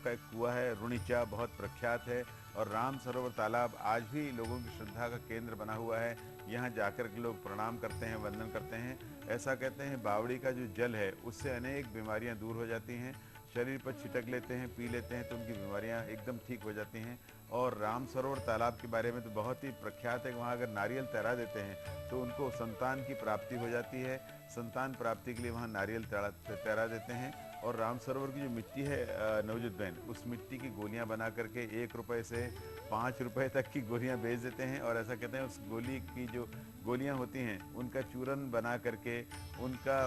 का एक कुआं है, रुणिचा, बहुत प्रख्यात है। और राम सरोवर तालाब आज भी लोगों की श्रद्धा का केंद्र बना हुआ है। यहाँ जाकर के लोग प्रणाम करते हैं, वंदन करते हैं। ऐसा कहते हैं बावड़ी का जो जल है उससे अनेक बीमारियाँ दूर हो जाती हैं। शरीर पर छिटक लेते हैं, पी लेते हैं तो उनकी बीमारियाँ एकदम ठीक हो जाती हैं। और राम सरोवर तालाब के बारे में तो बहुत ही प्रख्यात है कि वहाँ अगर नारियल तैरा देते हैं तो उनको संतान की प्राप्ति हो जाती है। संतान प्राप्ति के लिए वहाँ नारियल तैरा देते हैं। और राम सरोवर की जो मिट्टी है नवजोत बहन, उस मिट्टी की गोलियां बना करके 1 रुपए से 5 रुपए तक की गोलियां बेच देते हैं। और ऐसा कहते हैं उस गोली की जो गोलियां होती हैं उनका चूरन बना करके, उनका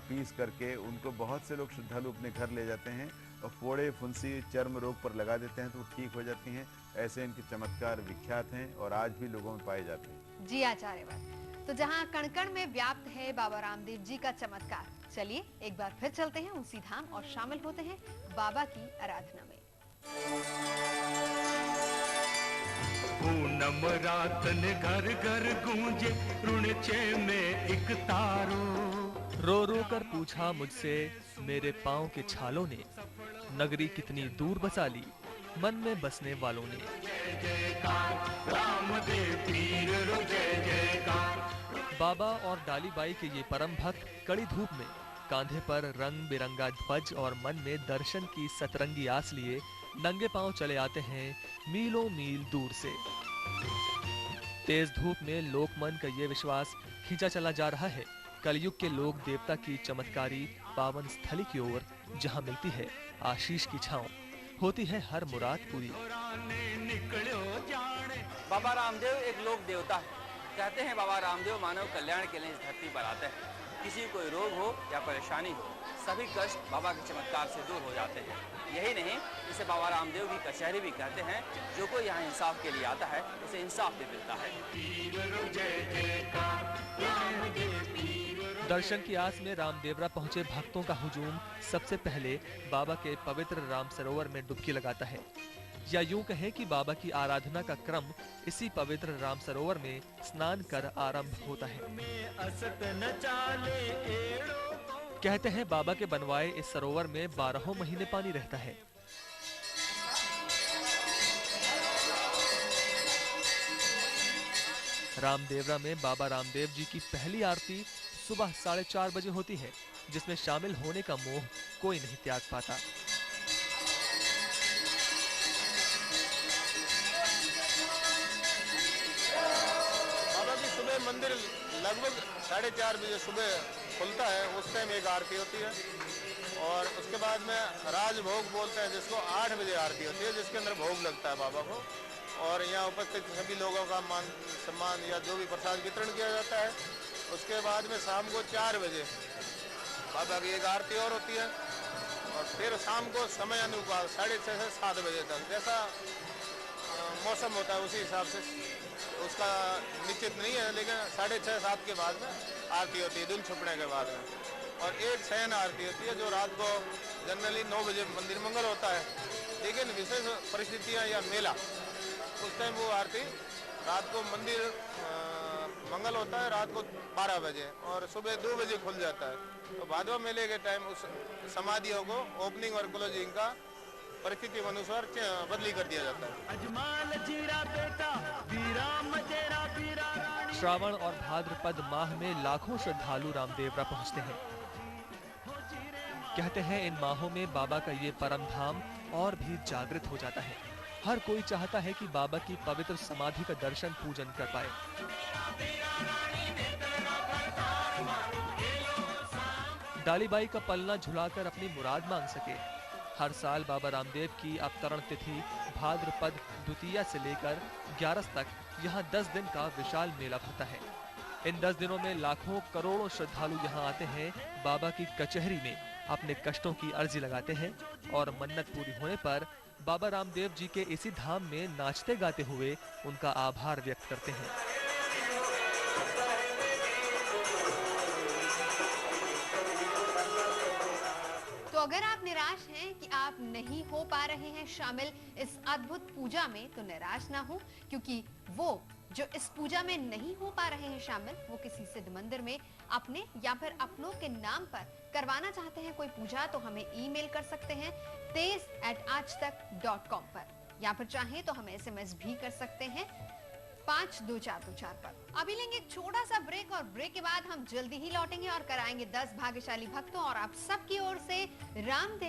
पीस करके उनको बहुत से लोग श्रद्धालु अपने घर ले जाते हैं और फोड़े फुंसी चर्म रोग पर लगा देते हैं तो वो ठीक हो जाती हैं। ऐसे इनके चमत्कार विख्यात हैं और आज भी लोगों में पाए जाते हैं। जी आचार्यवर, तो जहाँ कण-कण में व्याप्त है बाबा रामदेव जी का चमत्कार, चलिए एक बार फिर चलते हैं उसी धाम और शामिल होते हैं बाबा की आराधना में। पूनम रात ने घर घर गूंजे रुणचे में एक तारो। रो रो कर पूछा मुझसे मेरे पाँव के छालों ने, नगरी कितनी दूर बसा ली मन में बसने वालों ने। जय जयकार रामदेव पीर रो जय जयकार। बाबा और डालीबाई के ये परम भक्त कड़ी धूप में कांधे पर रंग बिरंगा ध्वज और मन में दर्शन की सतरंगी आस लिए नंगे पांव चले आते हैं मीलों मील दूर से। तेज धूप में लोकमन का ये विश्वास खींचा चला जा रहा है कलयुग के लोक देवता की चमत्कारी पावन स्थली की ओर, जहां मिलती है आशीष की छांव, होती है हर मुराद पूरी। बाबा रामदेव एक लोक देवता है। कहते हैं बाबा रामदेव मानव कल्याण के लिए इस धरती पर आते हैं। किसी को कोई रोग हो या परेशानी हो, सभी कष्ट बाबा के चमत्कार से दूर हो जाते हैं। यही नहीं, इसे बाबा रामदेव की कचहरी भी कहते हैं। जो कोई यहाँ इंसाफ के लिए आता है उसे इंसाफ भी मिलता है। दर्शन की आस में रामदेवरा पहुंचे भक्तों का हुजूम सबसे पहले बाबा के पवित्र राम सरोवर में डुबकी लगाता है, या यूं कहें कि बाबा की आराधना का क्रम इसी पवित्र राम सरोवर में स्नान कर आरंभ होता है। कहते हैं बाबा के बनवाए इस सरोवर में 12 महीने पानी रहता है। रामदेवरा में बाबा रामदेव जी की पहली आरती सुबह 4:30 बजे होती है, जिसमें शामिल होने का मोह कोई नहीं त्याग पाता। बाबा की सुबह मंदिर लगभग 4:30 बजे सुबह खुलता है। उस टाइम एक आरती होती है और उसके बाद में राजभोग बोलते हैं जिसको 8 बजे आरती होती है, जिसके अंदर भोग लगता है बाबा को। और यहाँ उपस्थित सभी लोगों का मान सम्मान या जो भी प्रसाद वितरण किया जाता है। उसके बाद में शाम को 4 बजे बाबा की एक आरती और होती है और फिर शाम को समय अनुसार 6:30 से 7 बजे तक जैसा मौसम होता है उसी हिसाब से उसका निश्चित नहीं है, लेकिन 6:30 7 के बाद में आरती होती है दिन छुपने के बाद में। और एक शयन आरती होती है जो रात को जनरली 9 बजे मंदिर मंगल होता है, लेकिन विशेष परिस्थितियाँ या मेला उस टाइम वो आरती रात को मंदिर मंगल होता है रात को 12 बजे और सुबह 2 बजे खुल जाता है। तो भादवा मेले के टाइम उस समाधियों को ओपनिंग और क्लोजिंग का परिस्थिति अनुसार बदली कर दिया जाता है। श्रावण और भाद्रपद माह में लाखों श्रद्धालु रामदेवरा पहुंचते हैं। कहते हैं इन माहों में बाबा का ये परम धाम और भी जागृत हो जाता है। हर कोई चाहता है कि बाबा की पवित्र समाधि का दर्शन पूजन कर पाए। डालीबाई का पलना झुलाकर अपनी मुराद मांग सके। हर साल बाबा रामदेव की अवतरण तिथि भाद्रपद द्वितीया से लेकर 11 तक यहाँ 10 दिन का विशाल मेला भरता है। इन 10 दिनों में लाखों करोड़ों श्रद्धालु यहाँ आते हैं, बाबा की कचहरी में अपने कष्टों की अर्जी लगाते हैं और मन्नत पूरी होने पर बाबा रामदेव जी के इसी धाम में नाचते गाते हुए उनका आभार व्यक्त करते हैं। तो अगर आप निराश हैं कि आप नहीं हो पा रहे हैं शामिल इस अद्भुत पूजा में, तो निराश ना हो, क्योंकि वो जो इस पूजा में नहीं हो पा रहे हैं शामिल, वो किसी सिद्ध मंदिर में अपने या फिर अपनों के नाम पर करवाना चाहते हैं कोई पूजा, तो हमें ईमेल कर सकते हैं tez@aajtak.com पर, या फिर चाहें तो हमें SMS भी कर सकते हैं 52424 पर। अभी लेंगे एक छोटा सा ब्रेक और ब्रेक के बाद हम जल्दी ही लौटेंगे और कराएंगे 10 भाग्यशाली भक्तों और आप सबकी ओर से रामदेव